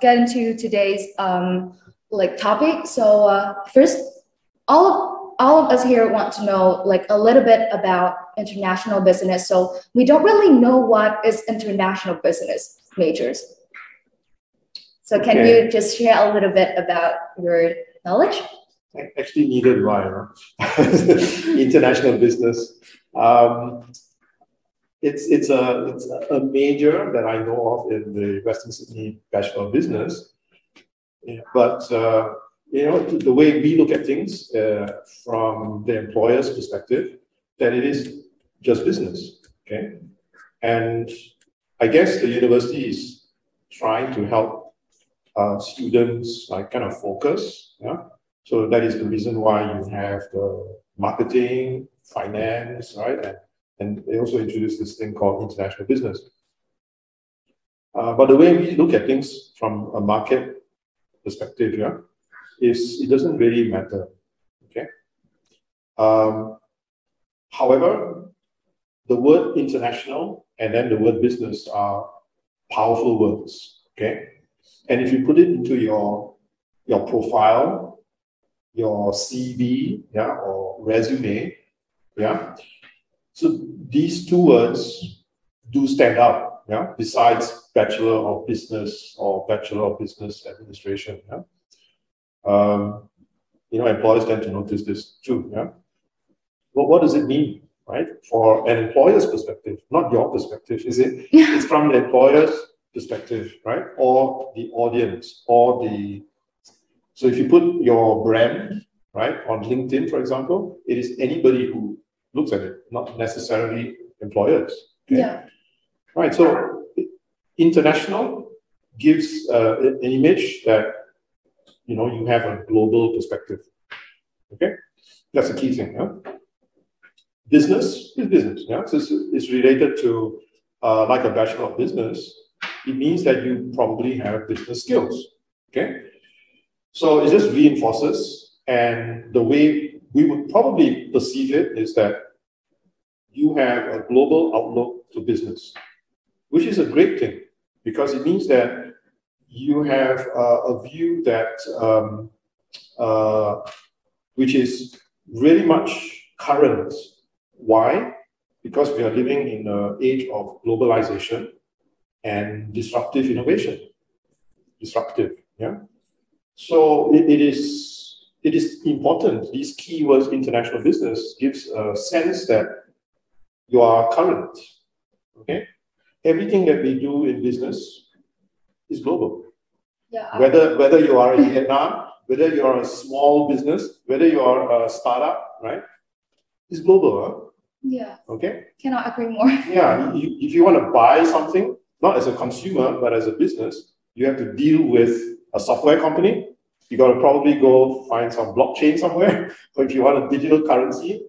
get into today's like topic. So first, all of us here want to know like a little bit about international business. So we don't really know what is international business majors. So can you just share a little bit about your knowledge? Actually, needed by international business. It's a major that I know of in the Western Sydney Bachelor of Business. Yeah, but you know, the way we look at things from the employer's perspective, that it is just business. Okay, and I guess the university is trying to help students like kind of focus. Yeah. So that is the reason why you have the marketing, finance, right? And they also introduced this thing called international business. But the way we look at things from a market perspective, yeah, is it doesn't really matter. Okay. However, the word international and then the word business are powerful words. Okay. And if you put it into your profile, your CV, yeah, or resume, yeah. So these two words do stand out, yeah. Besides Bachelor of Business or Bachelor of Business Administration, yeah. You know, employers tend to notice this too, yeah. But what does it mean, right? For an employer's perspective, not your perspective, is it? It's from the employer's perspective, right? Or the audience, or the. So if you put your brand, right, on LinkedIn, for example, it is anybody who looks at it, not necessarily employers. Okay? Yeah. Right. So international gives an image that, you know, you have a global perspective. Okay, that's the key thing. Yeah? Business is business. Yeah, so it's related to like a Bachelor of Business. It means that you probably have business skills. Okay. So it just reinforces, and the way we would probably perceive it is that you have a global outlook to business, which is a great thing because it means that you have a view that which is really much current. Why? Because we are living in an age of globalization and disruptive innovation. Disruptive, yeah. So it is important. These keywords, international business, gives a sense that you are current. Okay, everything that we do in business is global. Yeah. Whether you are in Vietnam, whether you are a small business, whether you are a startup, right? It's global. Huh? Yeah. Okay. Cannot agree more. Yeah. If you want to buy something, not as a consumer but as a business, you have to deal with a software company. You got to probably go find some blockchain somewhere. Or if you want a digital currency,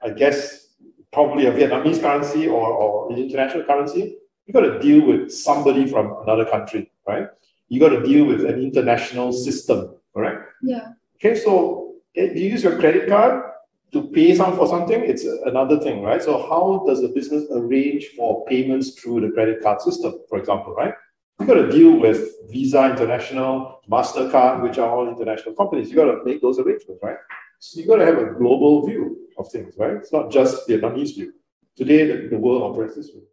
I guess, probably a Vietnamese currency or an international currency. You got to deal with somebody from another country, right? You got to deal with an international system, correct? Yeah. Okay, so if you use your credit card to pay for something, it's another thing, right? So how does the business arrange for payments through the credit card system, for example, right? You got to deal with Visa International, MasterCard, which are all international companies. You got to make those arrangements, right? So you got to have a global view of things, right? It's not just Vietnamese view. Today, the world operates this way.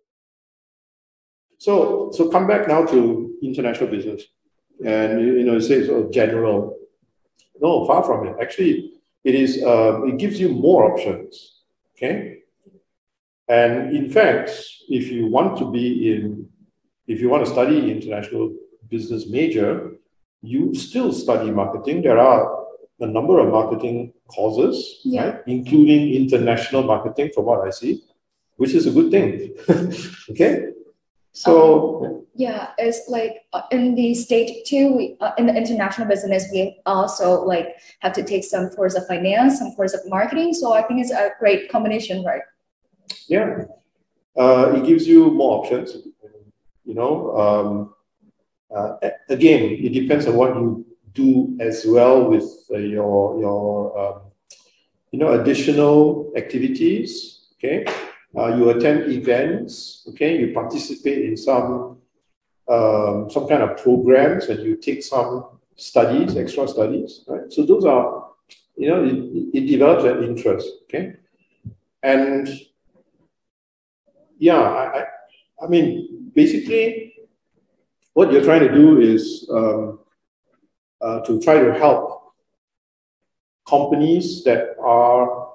So come back now to international business, and you say sort of general. No, far from it. Actually, it is. It gives you more options. Okay, and in fact, if you want to study international business major, you still study marketing. There are a number of marketing courses, yeah, right? Including international marketing, from what I see, which is a good thing. Okay, so yeah, it's like in the stage 2, in the international business, we also like have to take some course of finance, some course of marketing. So I think it's a great combination, right? Yeah, it gives you more options. Again, it depends on what you do as well with your additional activities. Okay, you attend events. Okay, you participate in some some kind of programs, and you take some studies, extra studies, right? So those are, you know, it develops an interest, okay? And yeah, I mean, basically, what you're trying to do is to try to help companies that are,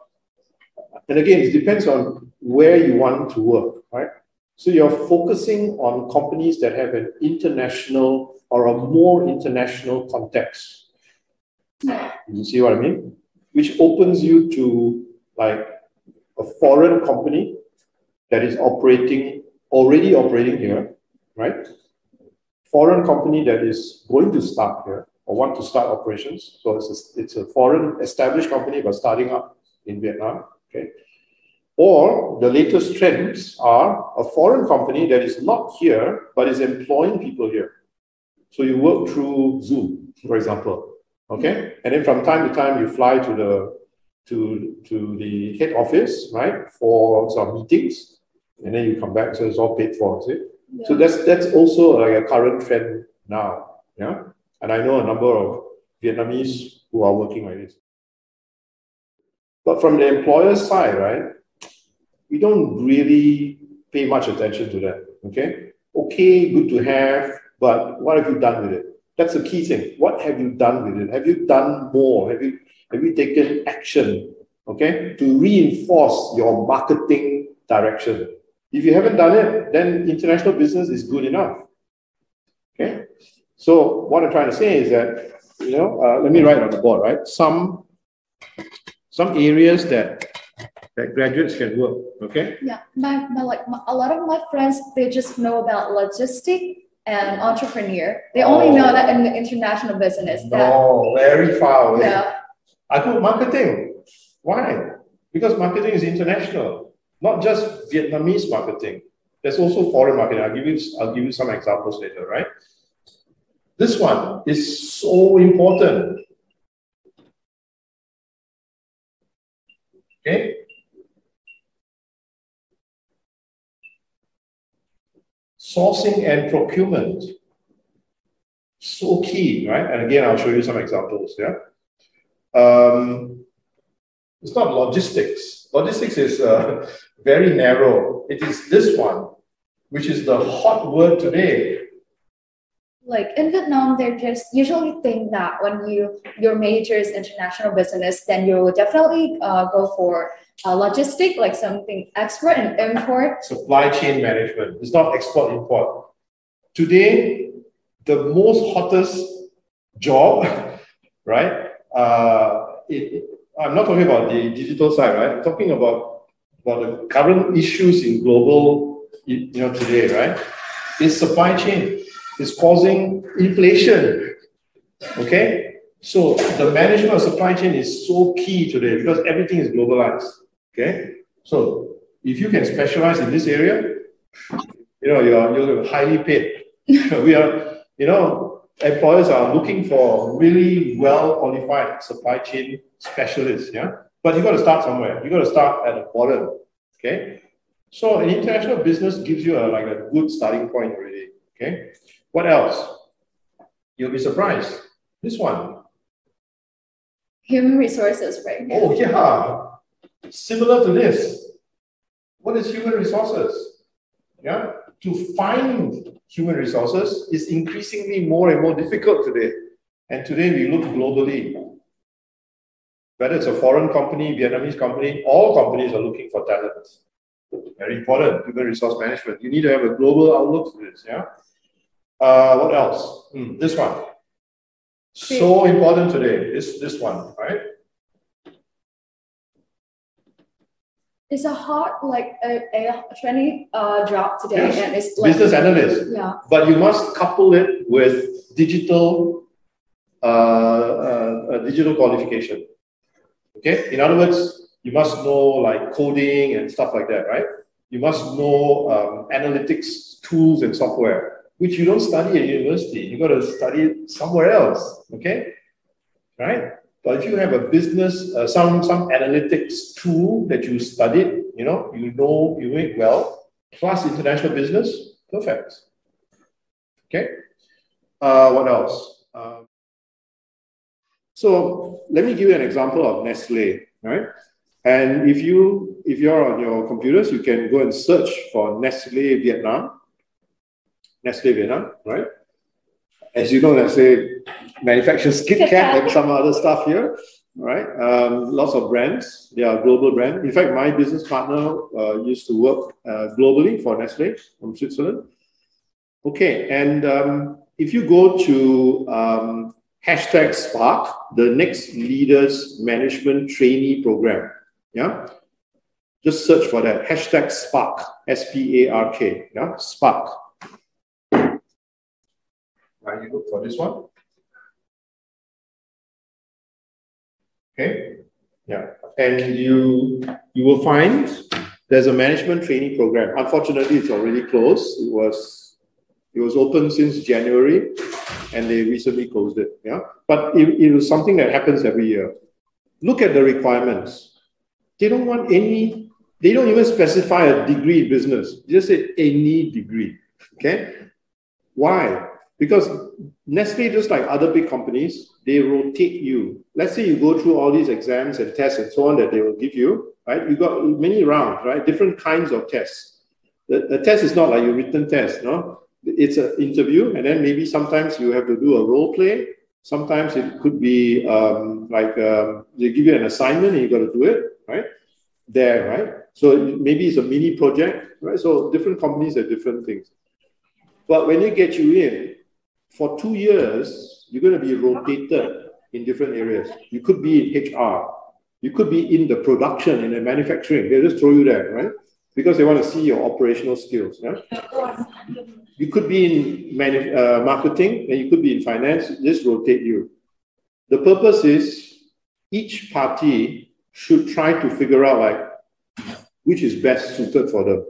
and again, it depends on where you want to work, right? So you're focusing on companies that have an international or a more international context. You see what I mean? Which opens you to like a foreign company that is already operating here, right? Foreign company that is going to start here or want to start operations. So it's a foreign established company but starting up in Vietnam, okay? Or the latest trends are a foreign company that is not here but is employing people here. So you work through Zoom, for example, okay? And then from time to time you fly to the head office, right, for some meetings, and then you come back. So it's all paid for, see? Yeah. So that's also like a current trend now, yeah. And I know a number of Vietnamese who are working like this. But from the employer's side, right, we don't really pay much attention to that, okay? Okay, good to have, but what have you done with it? That's the key thing. What have you done with it? Have you done more? Have you taken action, okay, to reinforce your marketing direction? If you haven't done it, then international business is good enough, okay? So what I'm trying to say is that, you know, let me write on the board, right? Some areas that graduates can work, okay? Yeah, like a lot of my friends, they just know about logistics and entrepreneur. They only know that in the international business. No, very far away. Yeah. I put marketing. Why? Because marketing is international, not just Vietnamese marketing. There's also foreign marketing. I'll give you some examples later, right? This one is so important. Okay? Sourcing and procurement. So key, right? And again, I'll show you some examples, yeah? It's not logistics. Logistics is very narrow. It is this one, which is the hot word today. Like in Vietnam, they just usually think that when your major is international business, then you will definitely go for logistic, like something export and import. Supply chain management. It's not export import. Today, the most hottest job, right? I'm not talking about the digital side, right? I'm talking about the current issues in global, you know, today, right? It's supply chain. It's causing inflation, okay? So the management of supply chain is so key today because everything is globalized, okay? So if you can specialize in this area, you know, you're highly paid. We are, you know, employers are looking for really well-qualified supply chain specialists, yeah? But you got to start somewhere. You got to start at the bottom, okay? So an international business gives you like a good starting point already, okay? What else? You'll be surprised. This one. Human resources, right? Oh, yeah. Similar to this. What is human resources? Yeah. To find human resources is increasingly more and more difficult today. And today we look globally. Whether it's a foreign company, Vietnamese company, all companies are looking for talent. Very important, human resource management. You need to have a global outlook for this, yeah? What else? This one. So important today. This one, right? It's a hot, like a trendy job today, yes. And it's like business analyst. Yeah. But you must couple it with digital qualification. Okay. In other words, you must know like coding and stuff like that, right? You must know analytics tools and software, which you don't study at university. You got to study it somewhere else, okay? Right? But if you have a business, some analytics tool that you studied, you know it well, plus international business, perfect. Okay. What else? So let me give you an example of Nestle, right? And if you're on your computers, you can go and search for Nestle Vietnam. Nestle Vietnam, right? As you know, Nestle manufactures Kit Kat and some other stuff here, right? Lots of brands. They are global brand. In fact, my business partner used to work globally for Nestle from Switzerland. Okay, and if you go to #Spark, the Next Leaders Management Trainee Program, yeah? Just search for that, #Spark, S-P-A-R-K, yeah? Spark. Now you look for this one. Okay, yeah, and you will find there's a management training program. Unfortunately, it's already closed. It was open since January, and they recently closed it. Yeah, but it was something that happens every year. Look at the requirements. They don't want any. They don't even specify a degree in business. They just say any degree. Okay, why? Because Nestle, just like other big companies, they rotate you. Let's say you go through all these exams and tests and so on that they will give you, right? You got many rounds, right? Different kinds of tests. The test is not like your written test, no? It's an interview, and then maybe sometimes you have to do a role play. Sometimes it could be they give you an assignment and you got to do it, right? There, right? So maybe it's a mini project, right? So different companies have different things. But when they get you in, for 2 years, you're going to be rotated in different areas. You could be in HR. You could be in the production, in the manufacturing. They just throw you there, right? Because they want to see your operational skills. Yeah? You could be in marketing, and you could be in finance. Just rotate you. The purpose is each party should try to figure out which is best suited for them.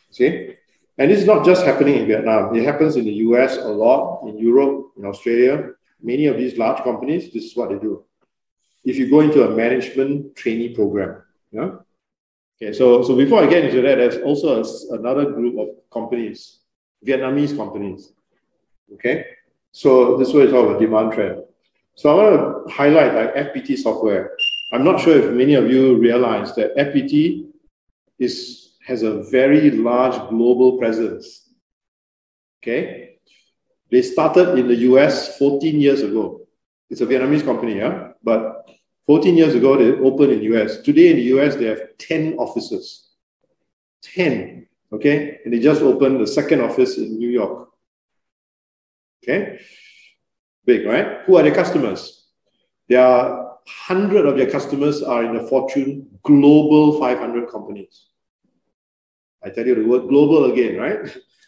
See? And this is not just happening in Vietnam. It happens in the US a lot, in Europe, in Australia. Many of these large companies, this is what they do. If you go into a management trainee program, yeah. Okay, so before I get into that, there's also another group of companies, Vietnamese companies. Okay, so this way is all a demand trend. So I want to highlight FPT software. I'm not sure if many of you realize that FPT has a very large global presence. Okay, they started in the US 14 years ago. It's a Vietnamese company, yeah, but 14 years ago they opened in the US. Today in the US they have 10 offices. 10, okay, and they just opened the second office in New York. Okay, big, right? Who are their customers? There are 100 of their customers are in the Fortune Global 500 companies. I tell you the word global again, right?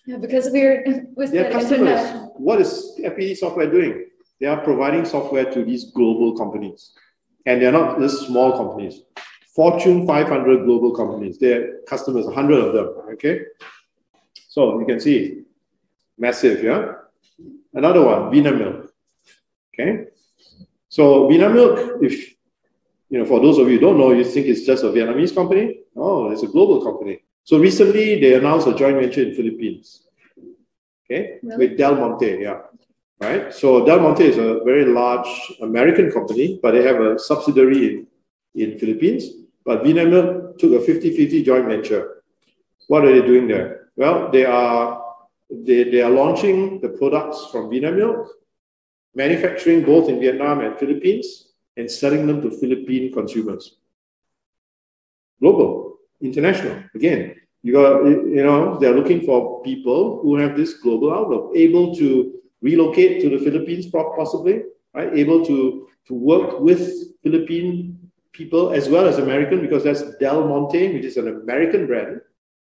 Yeah, because we're their customers. What is FPT software doing? They are providing software to these global companies. And they're not just small companies. Fortune 500 global companies. Their customers, 100 of them, okay? So you can see, massive, yeah? Another one, Vinamilk, okay? So Vinamilk, if, for those of you who don't know, you think it's just a Vietnamese company. Oh, it's a global company. So recently, they announced a joint venture in Philippines, okay, really? With Del Monte, yeah, right? So Del Monte is a very large American company, but they have a subsidiary in Philippines. But Vinamilk took a 50-50 joint venture. What are they doing there? Well, they are launching the products from Vinamilk, manufacturing both in Vietnam and Philippines, and selling them to Philippine consumers. Global. International. Again, they're looking for people who have this global outlook, able to relocate to the Philippines possibly, right? Able to work with Philippine people as well as American, because that's Del Monte, which is an American brand,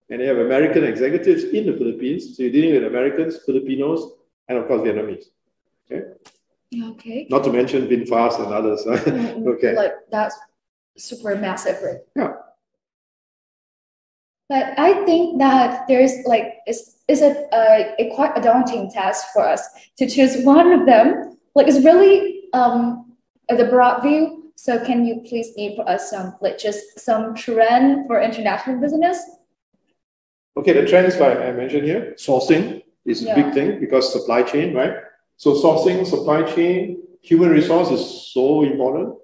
and they have American executives in the Philippines. So you're dealing with Americans, Filipinos, and of course Vietnamese. Okay. Okay. Not to mention VinFast and others. Okay. That's super massive, right? Yeah. But I think that there's is a quite a daunting task for us to choose one of them. It's really the broad view. So can you please name for us some trend for international business? Okay, the trends I mentioned here: sourcing, is a big thing because supply chain, right? So sourcing, supply chain, human resource is so important.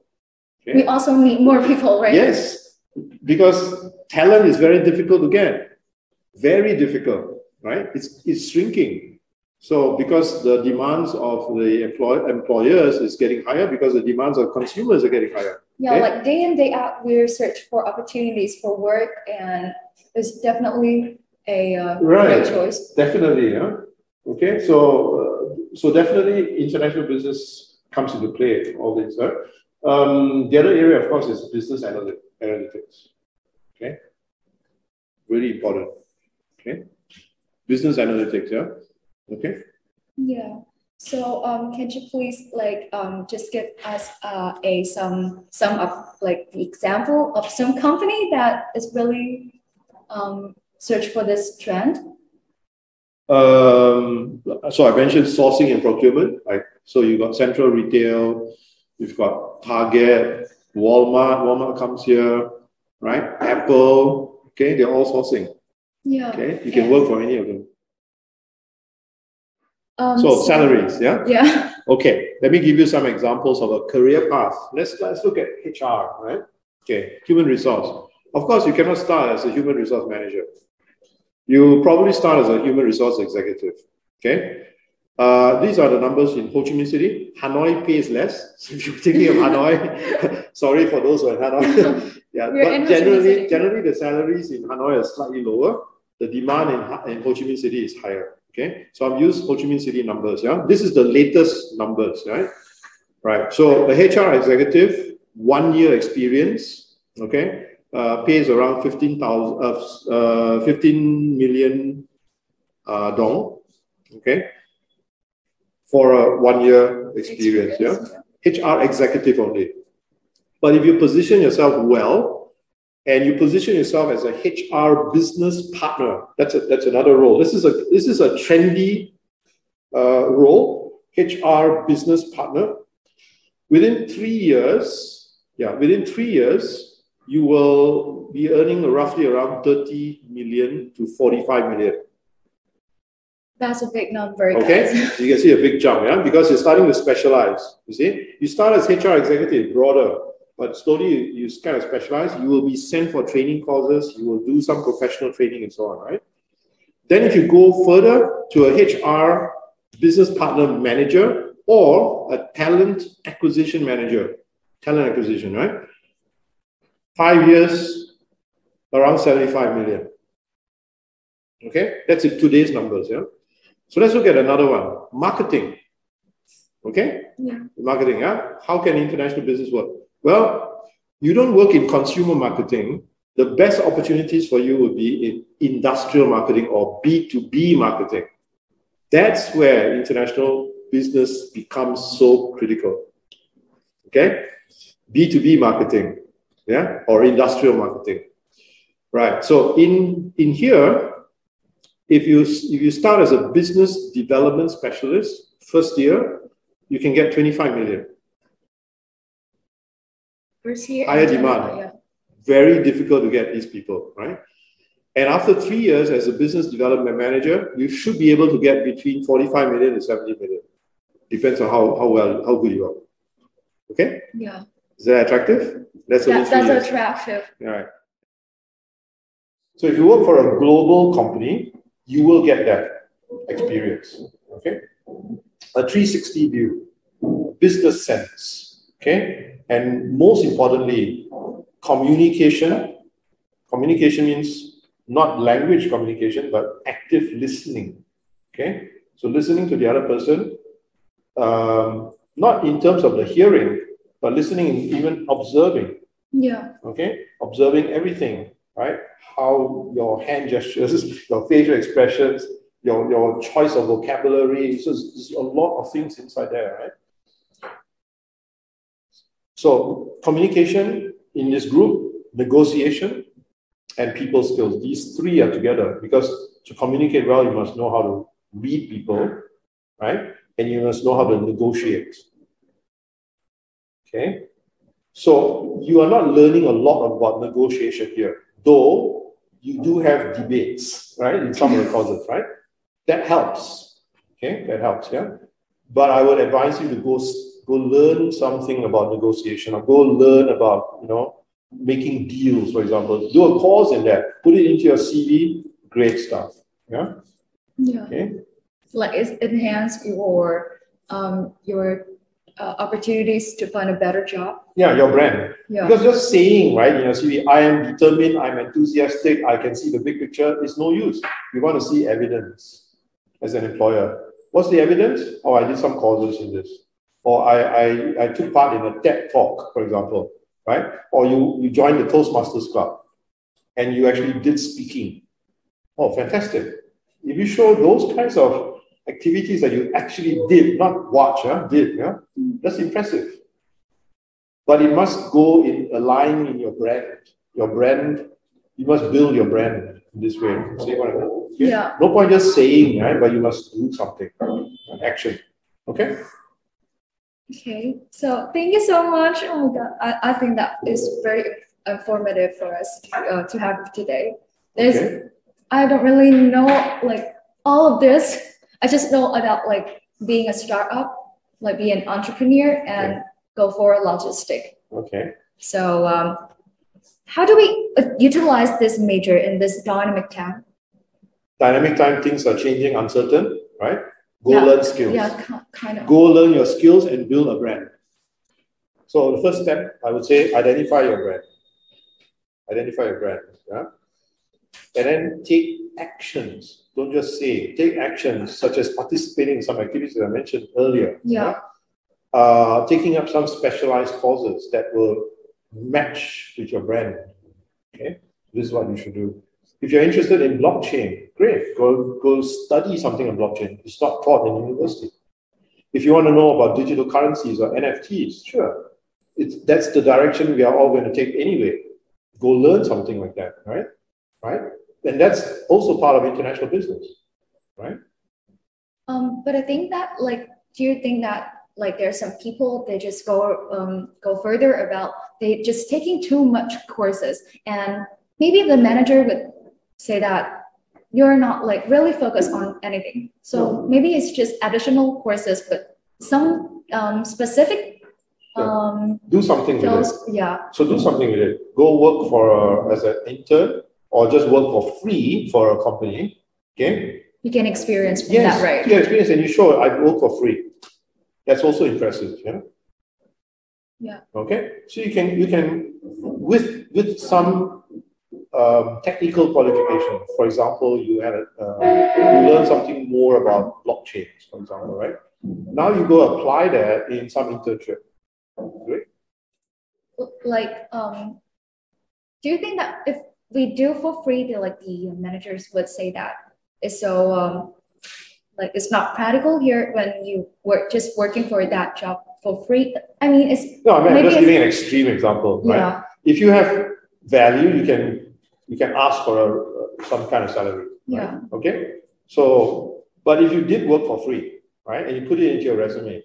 Okay? We also need more people, right? Yes, because talent is very difficult to get. Very difficult, right? It's shrinking. So because the demands of the employers is getting higher, because the demands of consumers are getting higher. Yeah, okay? like day in, day out, we're searching for opportunities for work, and it's definitely a great choice. Definitely, yeah. Okay, so definitely international business comes into play, all this, right? The other area, of course, is business analytics. Okay, really important. Okay, business analytics, yeah. Okay. Yeah. So can you please just give us some of like the example of some company that is really search for this trend? So I mentioned sourcing and procurement, right? So you've got central retail, you've got Target, Walmart. Walmart comes here, right? Apple, okay, they're all sourcing. Yeah. Okay, you can work for any of them. So salaries, yeah? Yeah. Okay, let me give you some examples of a career path. Let's look at HR, right? Okay, human resource. Of course, you cannot start as a human resource manager. You probably start as a human resource executive, okay? These are the numbers in Ho Chi Minh City. Hanoi pays less. So if you're thinking of Hanoi, sorry for those who are in Hanoi. Yeah, but generally the salaries in Hanoi are slightly lower. The demand in Ho Chi Minh City is higher. Okay, so I've used Ho Chi Minh City numbers. Yeah, this is the latest numbers, right? Right. So the HR executive, 1 year experience, okay, pays around 15 million dong, okay, for a 1 year experience. Yeah, HR executive only. But if you position yourself well, and you position yourself as a HR business partner, that's another role. This is a trendy role, HR business partner. Within 3 years, you will be earning roughly around 30 million to 45 million. That's a big number. Okay, so you can see a big jump, yeah, because you're starting to specialize. You see, you start as HR executive, broader. But slowly you kind of specialize. You will be sent for training courses. You will do some professional training and so on, right? Then if you go further to a HR business partner manager or a talent acquisition manager, right? 5 years, around 75 million. Okay, that's in today's numbers, yeah? So let's look at another one, marketing. Okay? Yeah. Marketing, yeah? How can international business work? Well, you don't work in consumer marketing. The best opportunities for you would be in industrial marketing or B2B marketing. That's where international business becomes so critical. Okay? B2B marketing, yeah, or industrial marketing. Right. So in here, if you start as a business development specialist, first year, you can get 25 million. Higher demand. Yeah. Very difficult to get these people, right? And after 3 years as a business development manager, you should be able to get between 45 million to 70 million. Depends on how good you are. Okay? Yeah. Is that attractive? That's attractive. All right. So if you work for a global company, you will get that experience. Okay? A 360 view, business sense. Okay? And most importantly, communication. Communication means not language communication, but active listening. Okay? So listening to the other person, not in terms of the hearing, but listening and even observing. Yeah. Okay? Observing everything, right? How your hand gestures, your facial expressions, your choice of vocabulary. So there's a lot of things inside there, right? So communication in this group, negotiation, and people skills. These three are together because to communicate well, you must know how to read people, right? And you must know how to negotiate. Okay? So you are not learning a lot about negotiation here, though you do have debates, right? In some of the courses, right? that helps. Okay, that helps. Yeah, but I would advise you to go learn something about negotiation, or go learn about making deals, for example. Do a course in that. Put it into your CV. Great stuff. Yeah. Yeah. Okay. Like enhance your opportunities to find a better job. Yeah, your brand. Yeah. Because just saying, right, in your CV, I am determined, I'm enthusiastic, I can see the big picture, is no use. You want to see evidence as an employer. What's the evidence? Oh, I did some courses in this. Or I took part in a TED talk, for example, right? Or you joined the Toastmasters Club and you actually did speaking. Oh, fantastic. If you show those kinds of activities that you actually did, not watch, did, yeah, that's impressive. But it must go in align in your brand. Your brand, you must build your brand in this way. See what I mean? Okay? Yeah. No point just saying, right? But you must do something, action. Okay. Okay. So thank you so much. Oh God, I think that is very informative for us to have today. Okay. I don't really know like all of this. I just know about like being a startup, like being an entrepreneur, and go for a logistic. Okay. So how do we utilize this major in this dynamic time? Dynamic time, things are changing, uncertain, right? Go learn skills. Yeah, kind of. Go learn your skills and build a brand. So the first step, I would say, identify your brand. Identify your brand. Yeah. And then take actions. Don't just say. Take actions such as participating in some activities that I mentioned earlier. Yeah. Taking up some specialized courses that will match with your brand. Okay, this is what you should do. If you're interested in blockchain, great. Go study something on blockchain. It's not taught in university. If you want to know about digital currencies or NFTs, sure. That's the direction we are all going to take anyway. Go learn something like that, right? Right? And that's also part of international business, right? But I think that do you think that there's some people, they just go further about they just taking too much courses, and maybe the manager would say that you're not really focused on anything. So maybe it's just additional courses, but some specific do something with it. Yeah. So do something with it. Go work as an intern, or just work for free for a company. Okay. You can experience from that, right? You can experience, and you show I work for free. That's also impressive. Yeah. Yeah. Okay. So you can with some technical qualification. For example, you learn something more about blockchains, for example, right? Now you go apply that in some internship. Great. Do you think that if we do for free, the managers would say that it's so it's not practical here when you just working for that job for free? I mean, I'm just giving an extreme example, right? Yeah. If you have value, you can ask for some kind of salary. Right? Yeah. Okay. So, but if you did work for free, right, and you put it into your resume,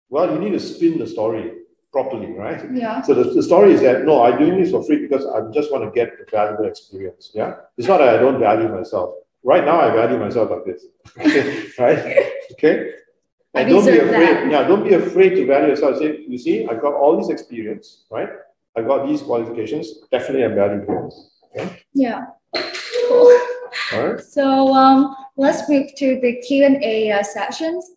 well, you need to spin the story properly, right? Yeah. So the story is that no, I'm doing this for free because I just want to get the valuable experience. Yeah. It's not that I don't value myself. Right now, I value myself like this. Right? Okay. And don't be afraid. Yeah, don't be afraid to value yourself. Say, you see, I've got all this experience, right? I've got these qualifications. Definitely, I'm valuable. Okay. Yeah. Cool. All right. So let's move to the Q&A sessions.